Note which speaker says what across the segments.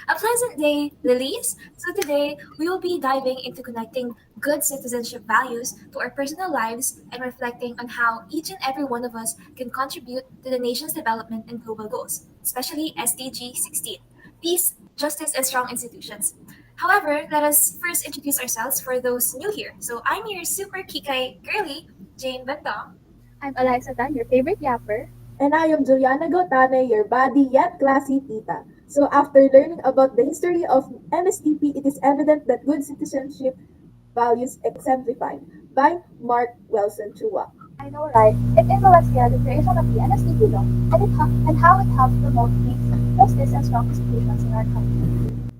Speaker 1: A pleasant day, Lilies. So today we will be diving into connecting good citizenship values to our personal lives and reflecting on how each and every one of us can contribute to the nation's development and global goals, especially SDG 16, peace, justice, and strong institutions. However, let us first introduce ourselves for those new here. So I'm your super kikai girly, Jane Bandong.
Speaker 2: I'm Eliza Tan, your favorite yapper.
Speaker 3: And I am Juliana Gautane, your body yet classy tita. So after learning about the history of NSTP, it is evident that good citizenship values exemplified by Mark Wilson Chua.
Speaker 2: I know, right? It influenced the creation of the NSTP law and how it helps promote peace, justice, and strong institutions in our country.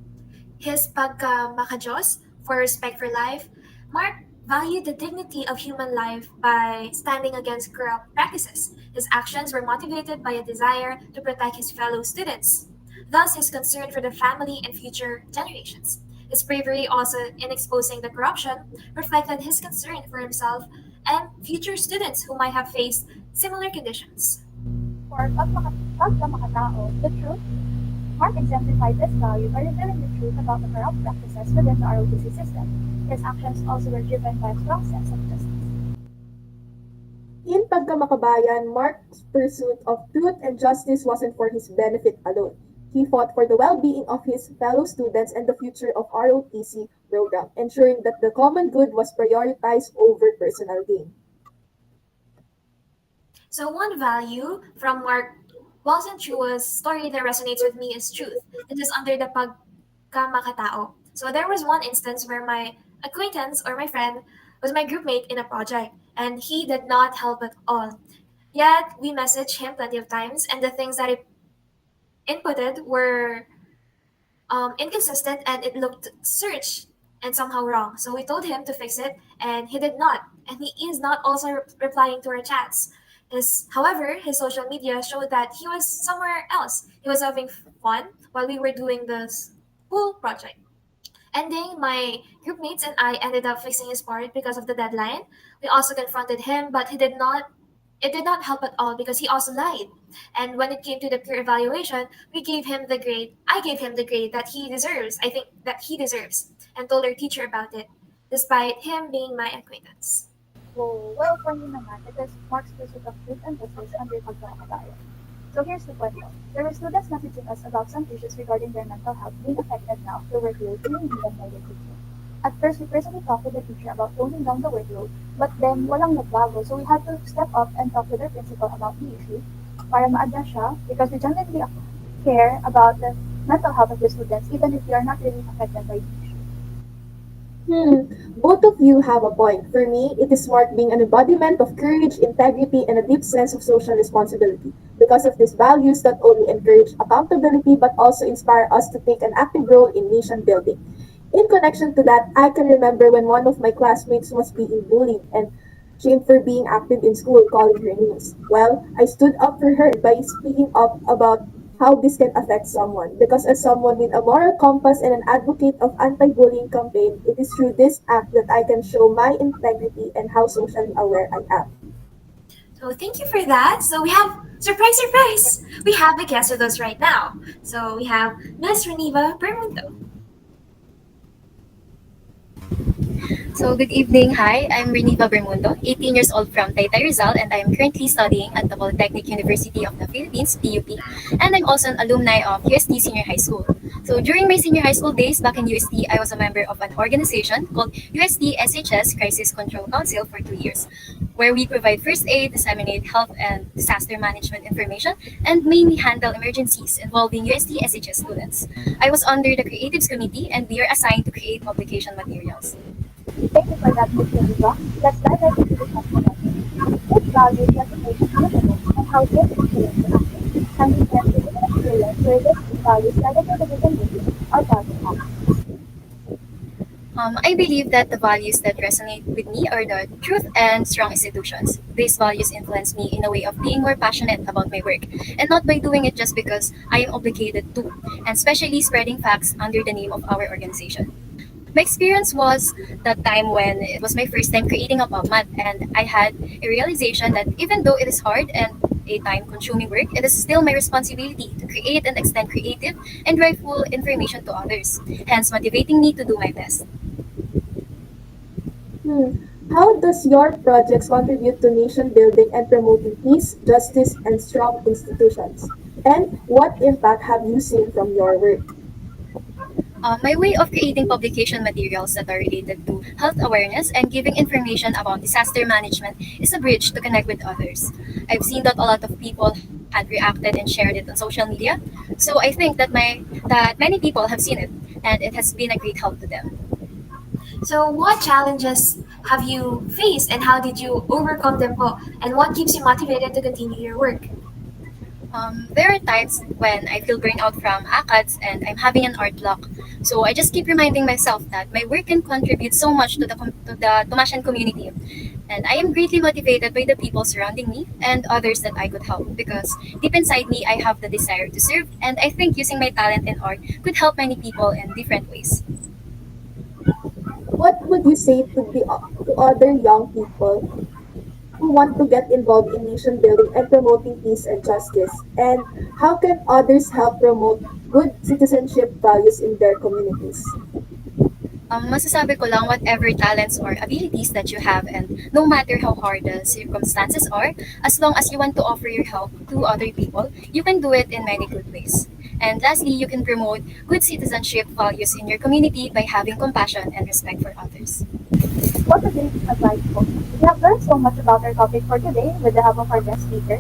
Speaker 1: His pagka-makajos for respect for life, Mark valued the dignity of human life by standing against corrupt practices. His actions were motivated by a desire to protect his fellow students, thus his concern for the family and future generations. His bravery also in exposing the corruption reflected his concern for himself and future students who might have faced similar conditions.
Speaker 2: For pagkamakatao, the truth, Mark exemplified this value by revealing the truth about the corrupt practices within the ROTC system. His actions also were driven by a strong sense of justice.
Speaker 3: In Pagkamakabayan, Mark's pursuit of truth and justice wasn't for his benefit alone. He fought for the well-being of his fellow students and the future of ROTC program, ensuring that the common good was prioritized over personal gain.
Speaker 1: So one value from Mark Walson Chua's story that resonates with me is truth. This is under the pagkamakatao. So there was one instance where my acquaintance or my friend was my group mate in a project, and he did not help at all. Yet we messaged him plenty of times, and the things that he inputted were inconsistent and it looked searched and somehow wrong. So we told him to fix it, and he did not. And he is not also replying to our chats. However, his social media showed that he was somewhere else. He was having fun while we were doing the school project. Ending, my group mates and I ended up fixing his part because of the deadline. We also confronted him, but he did not. It did not help at all because he also lied. And when it came to the peer evaluation, we gave him the grade. I gave him the grade that he deserves. I think that he deserves, and told our teacher about it, despite him being my acquaintance.
Speaker 2: Well, for me naman, it is Mark's pursuit of truth and justice under pagkamakatao. So here's the kwento. There were students messaging us about some issues regarding their mental health being affected now after workload being given by their teacher. At first, we personally talked with the teacher about toning down the workload, but then walang nagbago, so we had to step up and talk with our principal about the issue para ma-address siya because we genuinely care about the mental health of the students even if we are not really affected by the issue.
Speaker 3: Both of you have a point. For me, it is Mark being an embodiment of courage, integrity, and a deep sense of social responsibility. Because of these values not only encourage accountability but also inspire us to take an active role in nation building. In connection to that, I can remember when one of my classmates was being bullied and shamed for being active in school, calling her names. Well, I stood up for her by speaking up about how this can affect someone. Because as someone with a moral compass and an advocate of anti-bullying campaign, it is through this act that I can show my integrity and how socially aware I am.
Speaker 1: So thank you for that. So we have surprise, surprise. We have a guest with us right now. So we have Miss Reniva Bermundo.
Speaker 4: So, good evening. Hi, I'm Reniva Bermundo, 18 years old from Taytay Rizal, and I am currently studying at the Polytechnic University of the Philippines, PUP, and I'm also an alumni of UST Senior High School. So, during my senior high school days back in UST, I was a member of an organization called UST SHS Crisis Control Council for 2 years, where we provide first aid, disseminate health and disaster management information, and mainly handle emergencies involving UST SHS students. I was under the Creatives Committee, and we are assigned to create publication materials.
Speaker 2: Thank you for that, Ms. Geneva. Let's dive right into the question. Which values resonate with you and how this influence your actions? Can you share specific experience where these values guided your decision-making or value actions?
Speaker 4: I believe that the values that resonate with me are the truth and strong institutions. These values influence me in a way of being more passionate about my work and not by doing it just because I am obligated to, and especially spreading facts under the name of our organization. My experience was that time when it was my first time creating a PubMat, and I had a realization that even though it is hard and a time consuming work, it is still my responsibility to create and extend creative and rightful information to others, hence motivating me to do my best.
Speaker 3: Hmm. How does your projects contribute to nation building and promoting peace, justice, and strong institutions? And what impact have you seen from your work?
Speaker 4: My way of creating publication materials that are related to health awareness and giving information about disaster management is a bridge to connect with others. I've seen that a lot of people had reacted and shared it on social media, so I think that many people have seen it, and it has been a great help to them.
Speaker 1: So, what challenges have you faced and how did you overcome them po? And what keeps you motivated to continue your work?
Speaker 4: There are times when I feel burnt out from ACADS and I'm having an art block. So I just keep reminding myself that my work can contribute so much to the Tomashan community. And I am greatly motivated by the people surrounding me and others that I could help because deep inside me I have the desire to serve, and I think using my talent in art could help many people in different ways.
Speaker 3: What would you say to other young people who want to get involved in nation building and promoting peace and justice? And how can others help promote good citizenship values in their communities?
Speaker 4: Masasabi ko lang whatever talents or abilities that you have, and no matter how hard the circumstances are, as long as you want to offer your help to other people, you can do it in many good ways. And lastly, you can promote good citizenship values in your community by having compassion and respect for others.
Speaker 2: What a great advice, folks. We have learned so much about our topic for today with the help of our guest speaker,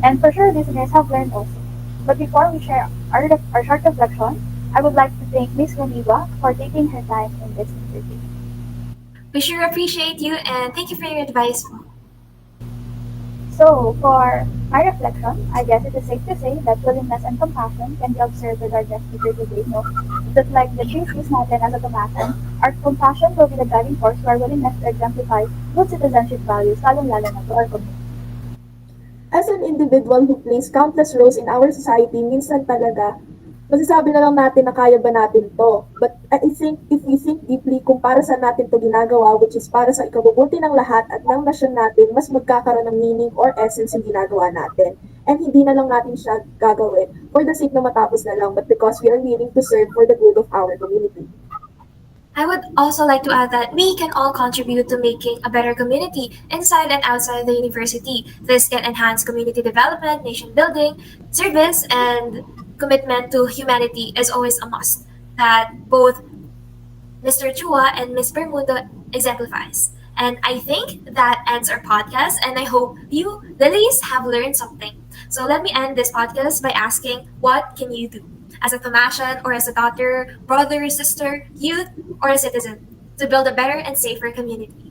Speaker 2: and for sure listeners have learned also. But before we share our short reflection, I would like to thank Miss Roniva for taking her time in this interview.
Speaker 1: We sure appreciate you and thank you for your advice po.
Speaker 2: So, for my reflection, I guess it is safe to say that willingness and compassion can be observed with our guest speaker today. No, just like the three C's natin as a compassion, our compassion will be the driving force to our willingness to exemplify good citizenship values, lalong-lalo na to our community.
Speaker 3: As an individual who plays countless roles in our society, minsan talaga, masasabi na lang natin na kaya ba natin to. But I think if we think deeply kung para saan natin to ginagawa, which is para sa ikabubuti ng lahat at ng nasyon natin, mas magkakaroon ng meaning or essence yung ginagawa natin. And hindi na lang natin siya gagawin for the sake na matapos na lang, but because we are willing to serve for the good of our community.
Speaker 1: I would also like to add that we can all contribute to making a better community inside and outside the university. This can enhance community development, nation building, service, and commitment to humanity is always a must that both Mr. Chua and Miss Bermuda exemplifies. And I think that ends our podcast, and I hope you, ladies, have learned something. So let me end this podcast by asking, what can you do? As a Tamashan or as a daughter, brother, sister, youth, or a citizen to build a better and safer community.